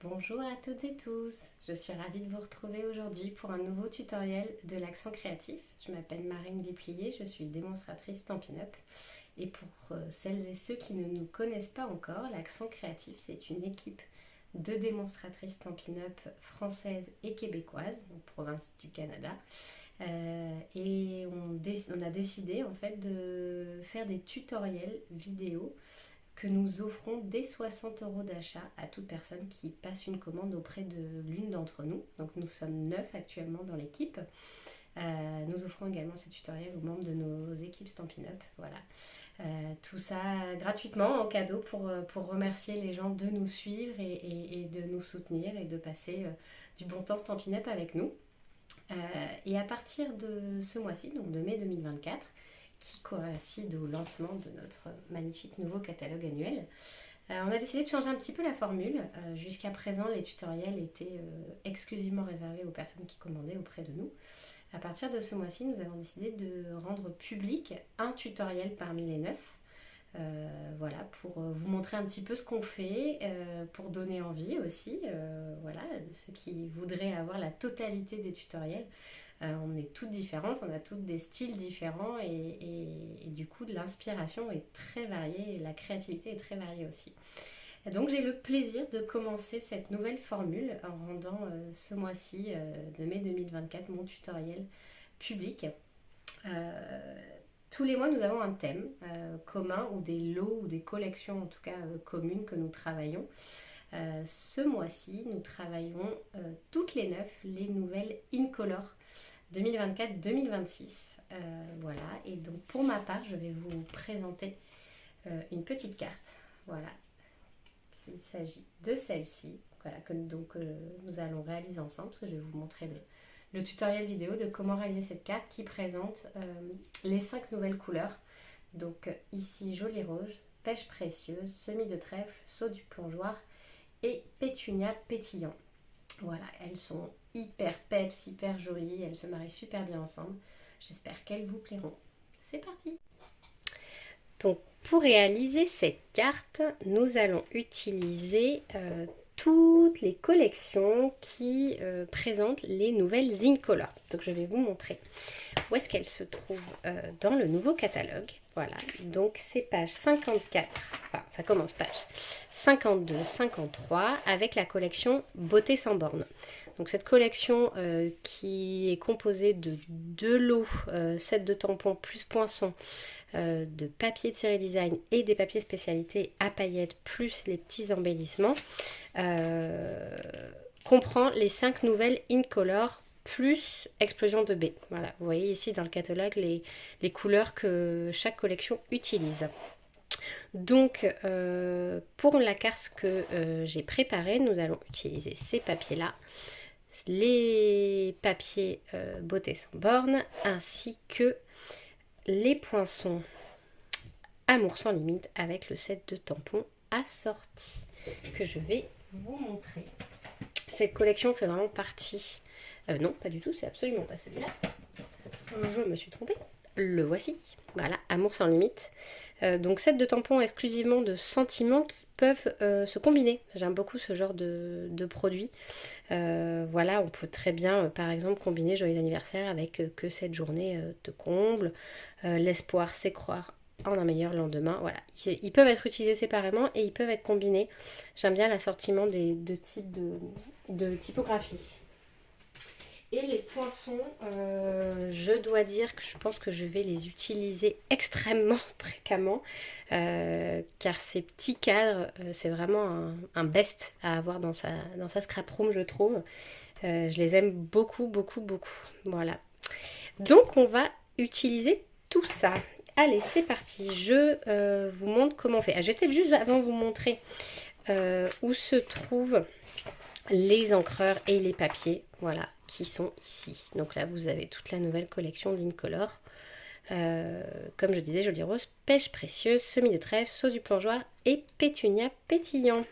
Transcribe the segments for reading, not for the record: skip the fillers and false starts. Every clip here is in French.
Bonjour à toutes et tous, je suis ravie de vous retrouver aujourd'hui pour un nouveau tutoriel de l'accent créatif. Je m'appelle Marine Viplier, je suis démonstratrice Stampin' Up et pour celles et ceux qui ne nous connaissent pas encore, l'accent créatif c'est une équipe de démonstratrices Stampin' Up françaises et québécoises, donc province du Canada. Et on a décidé en fait de faire des tutoriels vidéo que nous offrons dès 60 € d'achat à toute personne qui passe une commande auprès de l'une d'entre nous. Donc nous sommes 9 actuellement dans l'équipe. Nous offrons également ces tutoriels aux membres de nos équipes Stampin' Up. Voilà. Tout ça gratuitement en cadeau pour remercier les gens de nous suivre et de nous soutenir et de passer du bon temps Stampin' Up avec nous. Et à partir de ce mois-ci, donc de mai 2024, qui coïncide au lancement de notre magnifique nouveau catalogue annuel, on a décidé de changer un petit peu la formule. Jusqu'à présent, les tutoriels étaient exclusivement réservés aux personnes qui commandaient auprès de nous. À partir de ce mois-ci, nous avons décidé de rendre public un tutoriel parmi les 9. Voilà, pour vous montrer un petit peu ce qu'on fait, pour donner envie aussi, voilà, de ceux qui voudraient avoir la totalité des tutoriels. On est toutes différentes, on a toutes des styles différents et du coup l'inspiration est très variée et la créativité est très variée aussi. Et donc j'ai le plaisir de commencer cette nouvelle formule en rendant ce mois-ci de mai 2024 mon tutoriel public. Tous les mois nous avons un thème commun ou des lots ou des collections en tout cas communes que nous travaillons. Ce mois-ci nous travaillons toutes les 9 les nouvelles Incolor 2024-2026. Voilà, et donc pour ma part, je vais vous présenter une petite carte. Voilà, il s'agit de celle-ci. Voilà, que nous allons réaliser ensemble, parce que je vais vous montrer le tutoriel vidéo de comment réaliser cette carte qui présente les 5 nouvelles couleurs. Donc ici, joli rose, pêche précieuse, semis de trèfle, saut du plongeoir et pétunia pétillant. Voilà, elles sont hyper peps, hyper jolies, elles se marient super bien ensemble. J'espère qu'elles vous plairont. C'est parti! Donc pour réaliser cette carte, nous allons utiliser toutes les collections qui présentent les nouvelles Incolor. Donc je vais vous montrer où est-ce qu'elles se trouvent dans le nouveau catalogue. Voilà, donc c'est page 54, enfin ça commence page 52, 53 avec la collection Beauté sans bornes. Donc cette collection qui est composée de 2 lots, 7 de tampons plus poinçons, de papier de série design et des papiers spécialités à paillettes plus les petits embellissements, comprend les 5 nouvelles Incolor plus explosion de baies. Voilà, vous voyez ici dans le catalogue les couleurs que chaque collection utilise. Donc pour la carte que j'ai préparée, nous allons utiliser ces papiers là, les papiers Beauté sans bornes ainsi que les poinçons Amour sans limite avec le set de tampons assorti que je vais vous montrer. Cette collection fait vraiment partie... non, pas du tout, c'est absolument pas celui-là. Je me suis trompée. Le voici. Voilà, Amour sans limite. Donc set de tampons exclusivement de sentiments qui peuvent se combiner. J'aime beaucoup ce genre de produits. Voilà, on peut très bien par exemple combiner Joyeux anniversaire avec que cette journée te comble. L'espoir c'est croire en un meilleur lendemain. Voilà, ils peuvent être utilisés séparément et ils peuvent être combinés. J'aime bien l'assortiment des deux types de typographie. Et les poinçons, je dois dire que je pense que je vais les utiliser extrêmement fréquemment, car ces petits cadres, c'est vraiment un best à avoir dans sa scrap room, je trouve. Je les aime beaucoup, beaucoup, beaucoup. Voilà. Donc on va utiliser tout ça. Allez, c'est parti. Je vous montre comment on fait. Je vais peut-être juste avant vous montrer où se trouvent les encreurs et les papiers, voilà, qui sont ici. Donc là, vous avez toute la nouvelle collection d'Incolor. Comme je disais, joli rose, pêche précieuse, semis de trèfle, saut du plongeoir et pétunia pétillant.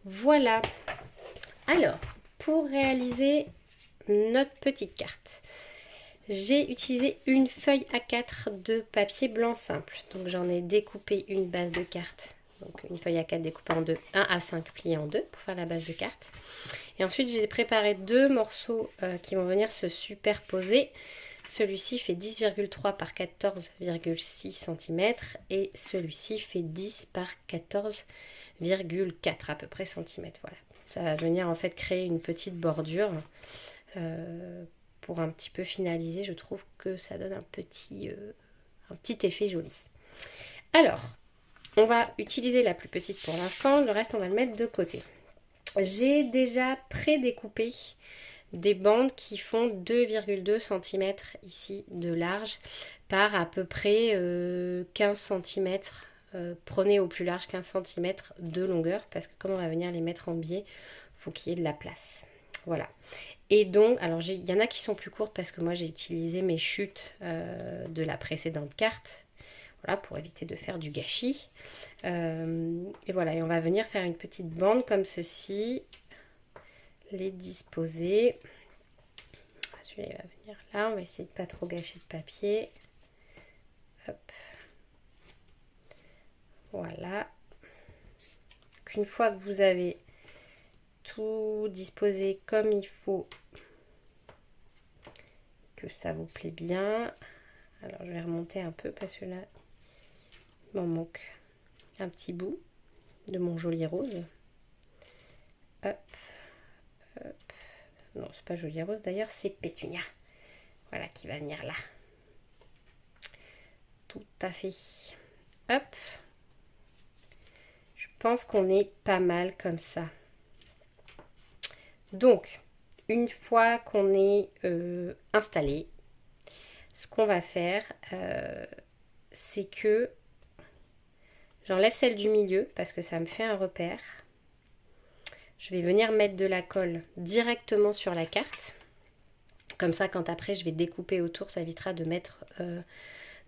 Voilà. Alors, pour réaliser notre petite carte, j'ai utilisé une feuille A4 de papier blanc simple. Donc j'en ai découpé une base de carte Donc une feuille A4 découpée en deux, 1 à 5 pliés en deux pour faire la base de carte. Et ensuite j'ai préparé deux morceaux qui vont venir se superposer. Celui-ci fait 10,3 par 14,6 cm et celui-ci fait 10 par 14,4 à peu près centimètres. Voilà. Ça va venir en fait créer une petite bordure pour un petit peu finaliser. Je trouve que ça donne un petit effet joli. Alors, on va utiliser la plus petite pour l'instant, le reste on va le mettre de côté. J'ai déjà pré-découpé des bandes qui font 2,2 cm ici de large par à peu près 15 cm. Prenez au plus large 15 cm de longueur parce que comme on va venir les mettre en biais, il faut qu'il y ait de la place. Voilà. Et donc, alors il y en a qui sont plus courtes parce que moi j'ai utilisé mes chutes de la précédente carte. Voilà, pour éviter de faire du gâchis. Et voilà, et on va venir faire une petite bande comme ceci. Les disposer. Celui-là va venir là. On va essayer de ne pas trop gâcher de papier. Hop. Voilà. Donc, une fois que vous avez tout disposé comme il faut, que ça vous plaît bien. Alors je vais remonter un peu parce que là, il m'en manque un petit bout de mon joli rose. Hop. Hop. Non, c'est pas joli rose d'ailleurs, c'est pétunia. Voilà qui va venir là. Tout à fait. Hop. Je pense qu'on est pas mal comme ça. Donc, une fois qu'on est installé, ce qu'on va faire, c'est que j'enlève celle du milieu parce que ça me fait un repère. Je vais venir mettre de la colle directement sur la carte. Comme ça, quand après je vais découper autour, ça évitera de mettre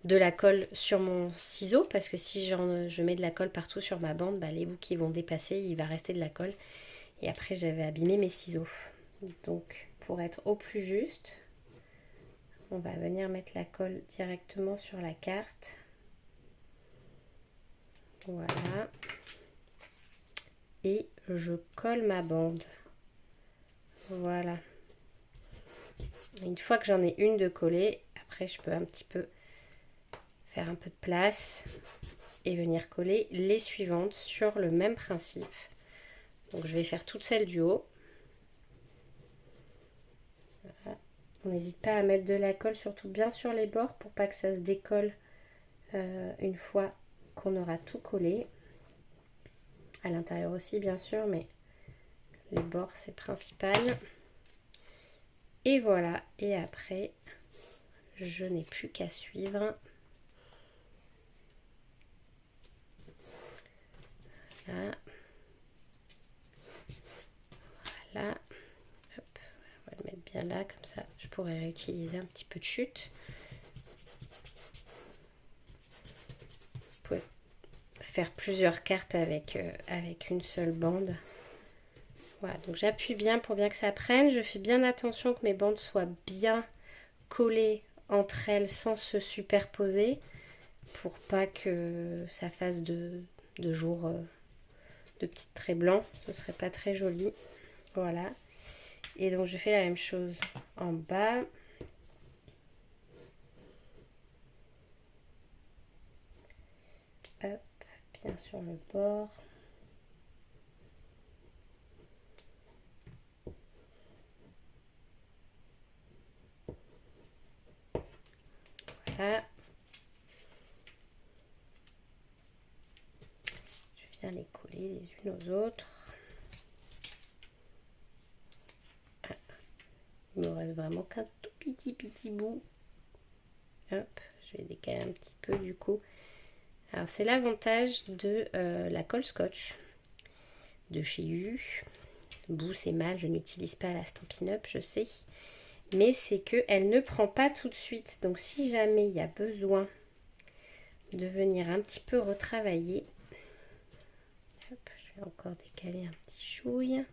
de la colle sur mon ciseau. Parce que si je mets de la colle partout sur ma bande, bah, les bouts qui vont dépasser, il va rester de la colle. Et après, je vais abîmer mes ciseaux. Donc, pour être au plus juste, on va venir mettre la colle directement sur la carte. Voilà. Et je colle ma bande. Voilà. Une fois que j'en ai une de collée, après je peux un petit peu faire un peu de place et venir coller les suivantes sur le même principe. Donc je vais faire toutes celles du haut. Voilà. On n'hésite pas à mettre de la colle, surtout bien sur les bords pour pas que ça se décolle une fois qu'on aura tout collé. À l'intérieur aussi bien sûr, mais les bords c'est principal. Et voilà, et après je n'ai plus qu'à suivre. Voilà. Voilà. Hop. On va le mettre bien là, comme ça je pourrais réutiliser un petit peu de chute. Vous pouvez faire plusieurs cartes avec une seule bande. Voilà, donc j'appuie bien pour bien que ça prenne. Je fais bien attention que mes bandes soient bien collées entre elles sans se superposer pour pas que ça fasse de jour de petits traits blancs. Ce serait pas très joli. Voilà. Et donc je fais la même chose en bas. Hop, bien sur le bord. Voilà. Je viens les coller les unes aux autres. Ah, il me reste vraiment qu'un tout petit bout. Hop, je vais décaler un petit peu du coup. Alors c'est l'avantage de la colle scotch de chez U. Bout c'est mal, je n'utilise pas la Stampin' Up, je sais. Mais c'est qu'elle ne prend pas tout de suite. Donc si jamais il y a besoin de venir un petit peu retravailler. Hop, je vais encore décaler un petit chouille.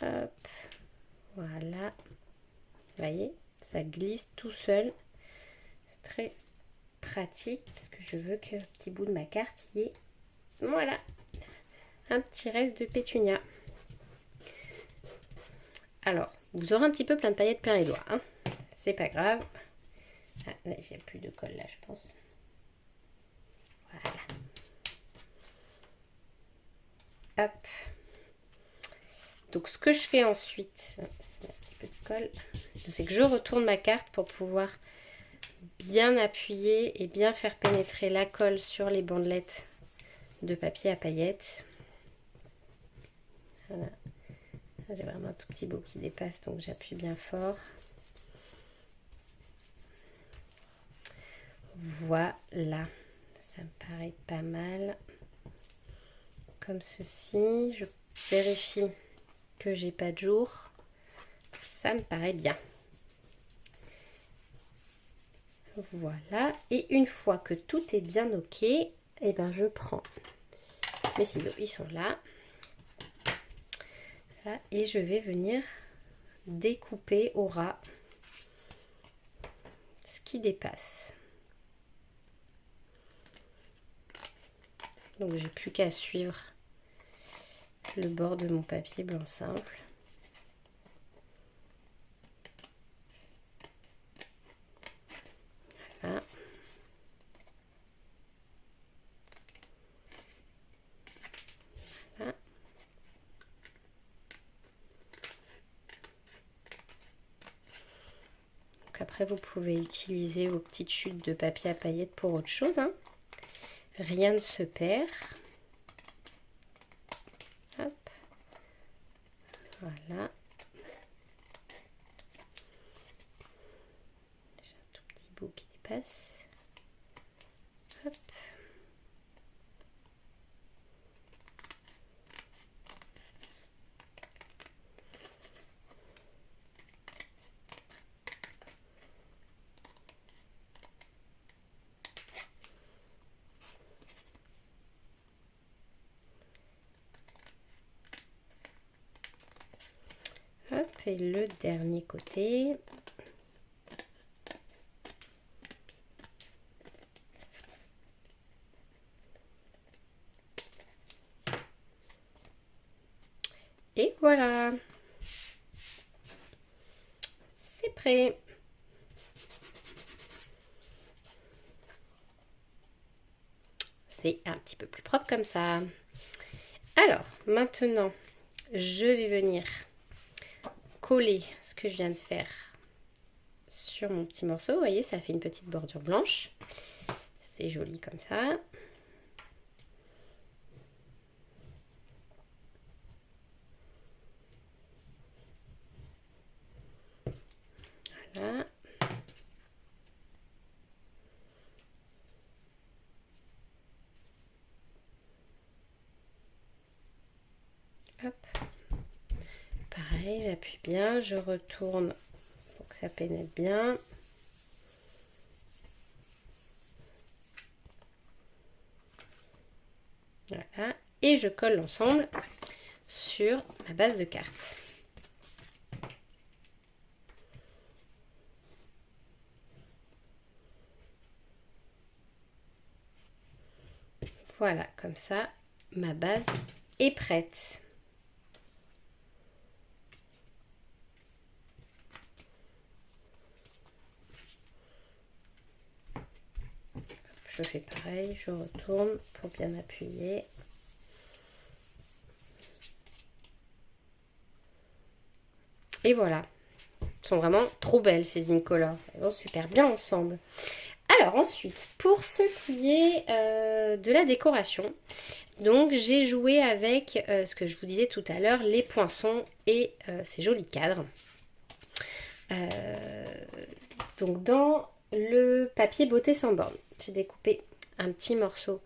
Hop, voilà. Vous voyez, ça glisse tout seul. C'est très pratique parce que je veux que le petit bout de ma carte y ait Voilà, un petit reste de pétunia. Alors, vous aurez un petit peu plein de paillettes plein les doigts, hein. C'est pas grave. Ah, là, j'ai plus de colle là, je pense. Voilà. Hop. Donc, ce que je fais ensuite, un petit peu de colle, c'est que je retourne ma carte pour pouvoir bien appuyer et bien faire pénétrer la colle sur les bandelettes de papier à paillettes. Voilà. J'ai vraiment un tout petit bout qui dépasse, donc j'appuie bien fort. Voilà, ça me paraît pas mal. Comme ceci, je vérifie que j'ai pas de jour. Ça me paraît bien. Voilà, et une fois que tout est bien ok, et ben je prends mes ciseaux, ils sont là. Voilà, et je vais venir découper au ras ce qui dépasse. Donc j'ai plus qu'à suivre le bord de mon papier blanc simple. Voilà. Voilà. Donc après vous pouvez utiliser vos petites chutes de papier à paillettes pour autre chose, hein. Rien ne se perd. Hop. Voilà. J'ai un tout petit bout qui dépasse. Hop. Hop, et le dernier côté. Et voilà. C'est prêt. C'est un petit peu plus propre comme ça. Alors, maintenant, je vais venir coller ce que je viens de faire sur mon petit morceau. Vous voyez, ça fait une petite bordure blanche. C'est joli comme ça. Voilà. Hop. Pareil, j'appuie bien, je retourne pour que ça pénètre bien. Voilà. Et je colle l'ensemble sur ma base de carte. Voilà, comme ça, ma base est prête. Je fais pareil, je retourne pour bien appuyer. Et voilà. Elles sont vraiment trop belles ces Incolor. Elles vont super bien ensemble. Alors ensuite, pour ce qui est de la décoration, donc j'ai joué avec ce que je vous disais tout à l'heure, les poinçons et ces jolis cadres. Donc dans le papier beauté sans borne, j'ai découpé un petit morceau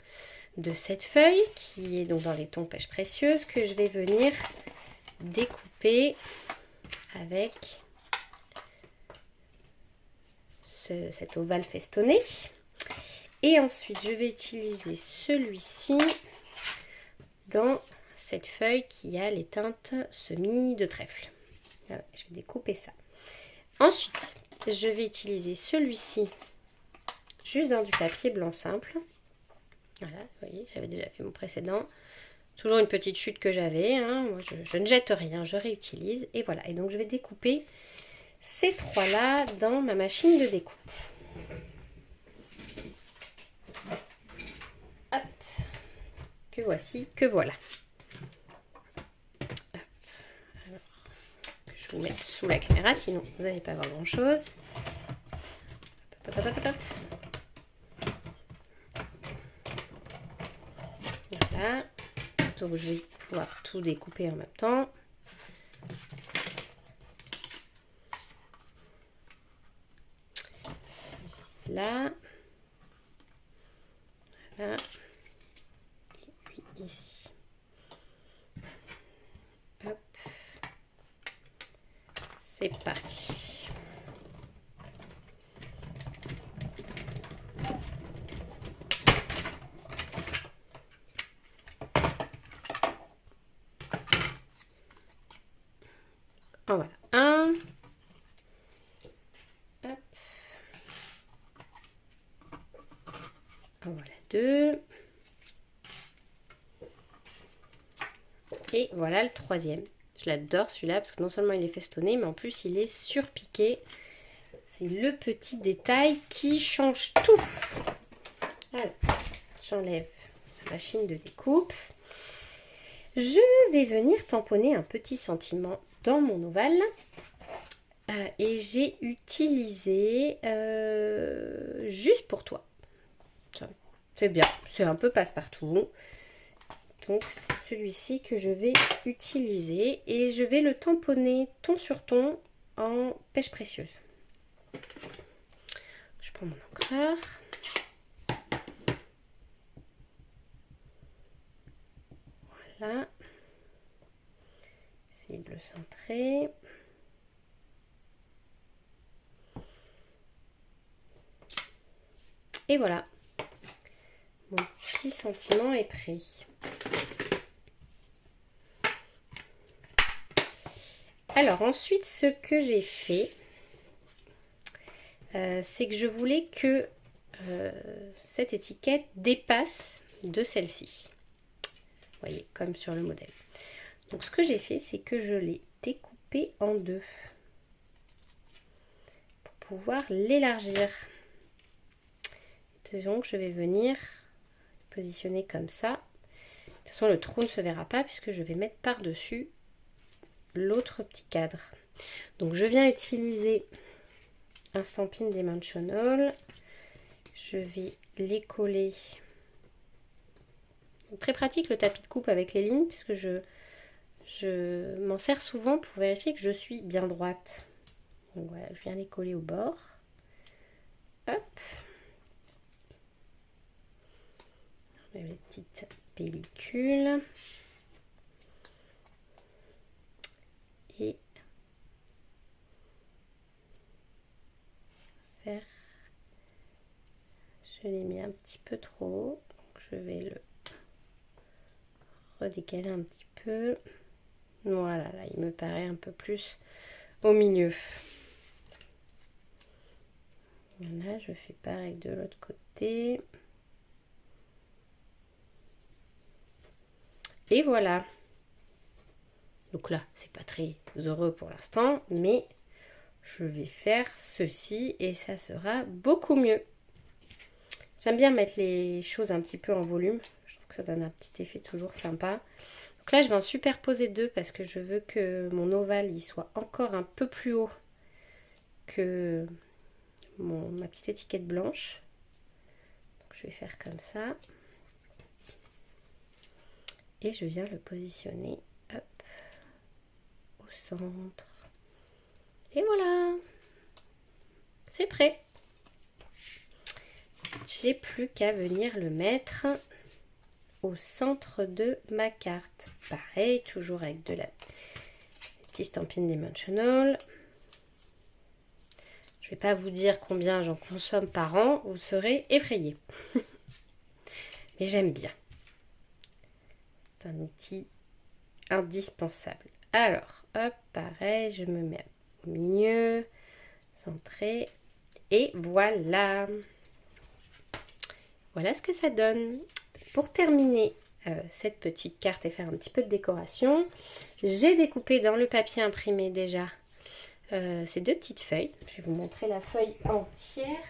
de cette feuille qui est donc dans les tons pêche précieuse que je vais venir découper avec cet ovale festonné. Et ensuite je vais utiliser celui-ci dans cette feuille qui a les teintes semis de trèfle. Voilà, je vais découper ça. Ensuite je vais utiliser celui-ci juste dans du papier blanc simple. Voilà, vous voyez, j'avais déjà fait mon précédent. Toujours une petite chute que j'avais. Hein. Moi, je ne jette rien, je réutilise. Et voilà. Et donc, je vais découper ces trois-là dans ma machine de découpe. Hop. Que voici, que voilà. Hop. Alors, je vais vous mettre sous la caméra, sinon vous n'allez pas voir grand-chose. Hop, hop, hop, hop, hop. Voilà. Donc, je vais pouvoir tout découper en même temps. Là. Voilà. Et puis ici. Hop. C'est parti. En voilà un. Hop. En voilà deux. Et voilà le troisième. Je l'adore celui-là parce que non seulement il est festonné, mais en plus il est surpiqué. C'est le petit détail qui change tout. Alors, j'enlève sa machine de découpe. Je vais venir tamponner un petit sentiment dans mon ovale. Et j'ai utilisé juste pour toi. C'est bien, c'est un peu passe-partout. Donc c'est celui-ci que je vais utiliser et je vais le tamponner ton sur ton en pêche précieuse. Je prends mon encreur. Voilà. Essayer de le centrer. Et voilà. Mon petit sentiment est pris. Alors ensuite, ce que j'ai fait, c'est que je voulais que cette étiquette dépasse de celle-ci. Vous voyez, comme sur le modèle. Donc ce que j'ai fait, c'est que je l'ai découpé en deux pour pouvoir l'élargir. Donc je vais venir positionner comme ça. De toute façon, le trou ne se verra pas puisque je vais mettre par-dessus l'autre petit cadre. Donc je viens utiliser un Stampin' Dimensional. Je vais les coller. Très pratique le tapis de coupe avec les lignes puisque je m'en sers souvent pour vérifier que je suis bien droite. Donc voilà, je viens les coller au bord. Hop. Les petites pellicules. Et faire. Je l'ai mis un petit peu trop haut. Donc je vais le redécaler un petit peu. Voilà, là il me paraît un peu plus au milieu. Voilà, je fais pareil de l'autre côté. Et voilà. Donc là, c'est pas très heureux pour l'instant, mais je vais faire ceci et ça sera beaucoup mieux. J'aime bien mettre les choses un petit peu en volume. Je trouve que ça donne un petit effet toujours sympa. Donc là, je vais en superposer deux parce que je veux que mon ovale il soit encore un peu plus haut que ma petite étiquette blanche. Donc je vais faire comme ça. Et je viens le positionner hop, au centre. Et voilà, c'est prêt. J'ai plus qu'à venir le mettre au centre de ma carte. Pareil, toujours avec de la petite Stampin' Dimensional. Je ne vais pas vous dire combien j'en consomme par an, vous serez effrayés. Mais j'aime bien. C'est un outil indispensable. Alors, hop, pareil, je me mets au milieu, centré, et voilà. Voilà ce que ça donne. Pour terminer cette petite carte et faire un petit peu de décoration, j'ai découpé dans le papier imprimé déjà ces 2 petites feuilles. Je vais vous montrer la feuille entière.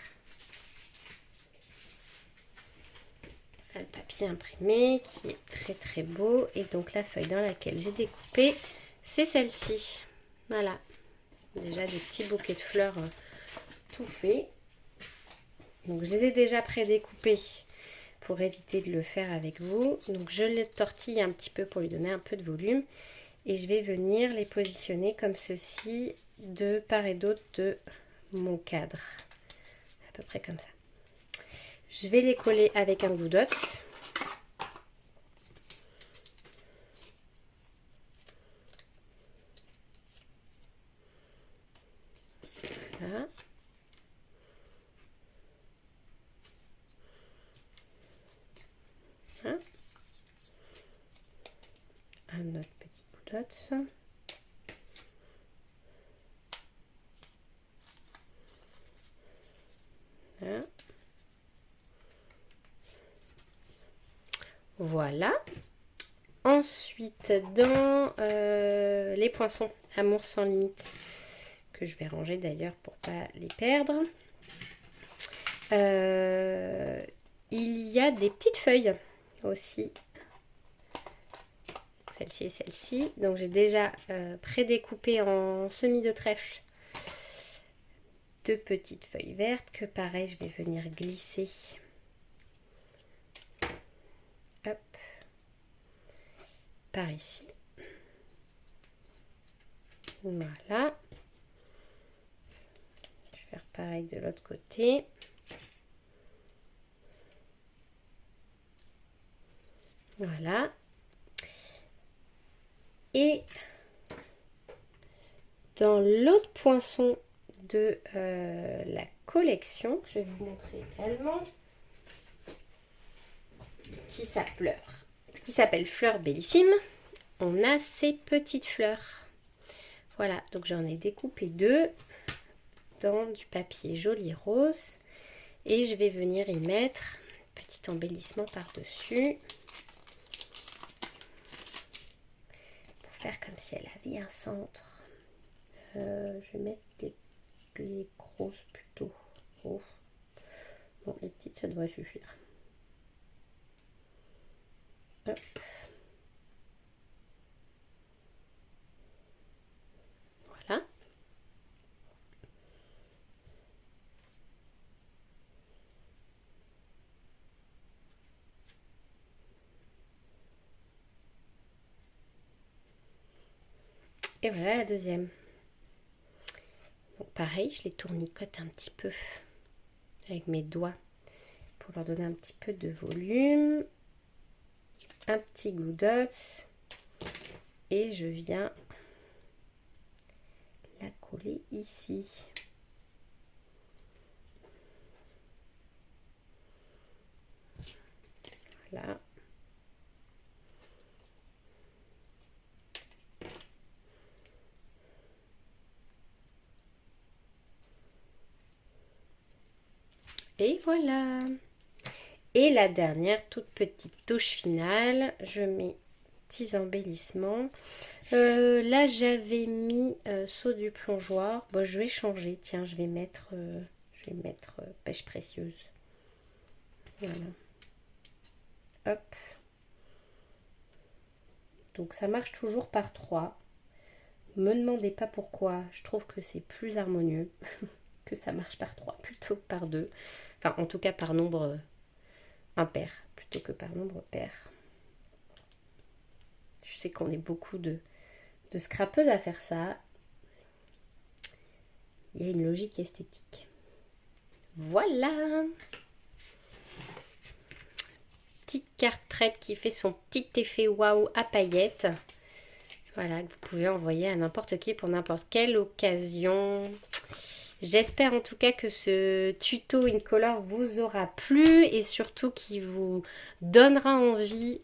Le papier imprimé qui est très très beau. Et donc la feuille dans laquelle j'ai découpé, c'est celle-ci. Voilà. Déjà des petits bouquets de fleurs tout faits. Donc je les ai déjà pré-découpés pour éviter de le faire avec vous. Donc je les tortille un petit peu pour lui donner un peu de volume. Et je vais venir les positionner comme ceci de part et d'autre de mon cadre. À peu près comme ça. Je vais les coller avec un glue dot. Voilà. Hein. Un autre petit glue dot. Voilà. Voilà. Ensuite, dans les poinçons Amour sans limite, que je vais ranger d'ailleurs pour pas les perdre, il y a des petites feuilles aussi. Celle-ci et celle-ci. Donc j'ai déjà pré-découpé en semis de trèfle 2 petites feuilles vertes que pareil je vais venir glisser. Hop. Par ici. Voilà. Je vais faire pareil de l'autre côté. Voilà. Et dans l'autre poinçon de la collection, je vais vous montrer également, qui s'appelle Fleur Bellissime, on a ces petites fleurs. Voilà, donc j'en ai découpé 2 dans du papier joli rose et je vais venir y mettre un petit embellissement par-dessus pour faire comme si elle avait un centre. Je vais mettre les grosses plutôt. Oh. Bon, les petites, ça devrait suffire. Hop. Voilà. Et voilà la deuxième. Donc pareil, je les tournicote un petit peu avec mes doigts pour leur donner un petit peu de volume. Un petit glue dot. Et je viens la coller ici. Voilà. Et voilà. Et la dernière, toute petite touche finale, je mets petits embellissements. Là, j'avais mis saut du plongeoir. Bon, je vais changer. Tiens, je vais mettre pêche précieuse. Voilà. Hop. Donc, ça marche toujours par 3. Me demandez pas pourquoi. Je trouve que c'est plus harmonieux que ça marche par 3 plutôt que par 2. Enfin, en tout cas, par nombre impair plutôt que par nombre pair. Je sais qu'on est beaucoup de scrapeuses à faire ça. Il y a une logique esthétique. Voilà. Petite carte prête qui fait son petit effet waouh à paillettes. Voilà, que vous pouvez envoyer à n'importe qui pour n'importe quelle occasion. J'espère en tout cas que ce tuto Incolor vous aura plu et surtout qu'il vous donnera envie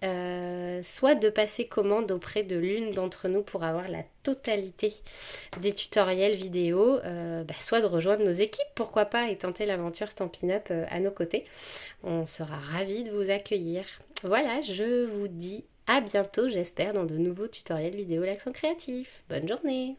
soit de passer commande auprès de l'une d'entre nous pour avoir la totalité des tutoriels vidéo, soit de rejoindre nos équipes, pourquoi pas, et tenter l'aventure Stampin' Up à nos côtés. On sera ravis de vous accueillir. Voilà, je vous dis à bientôt, j'espère, dans de nouveaux tutoriels vidéo l'accent créatif. Bonne journée!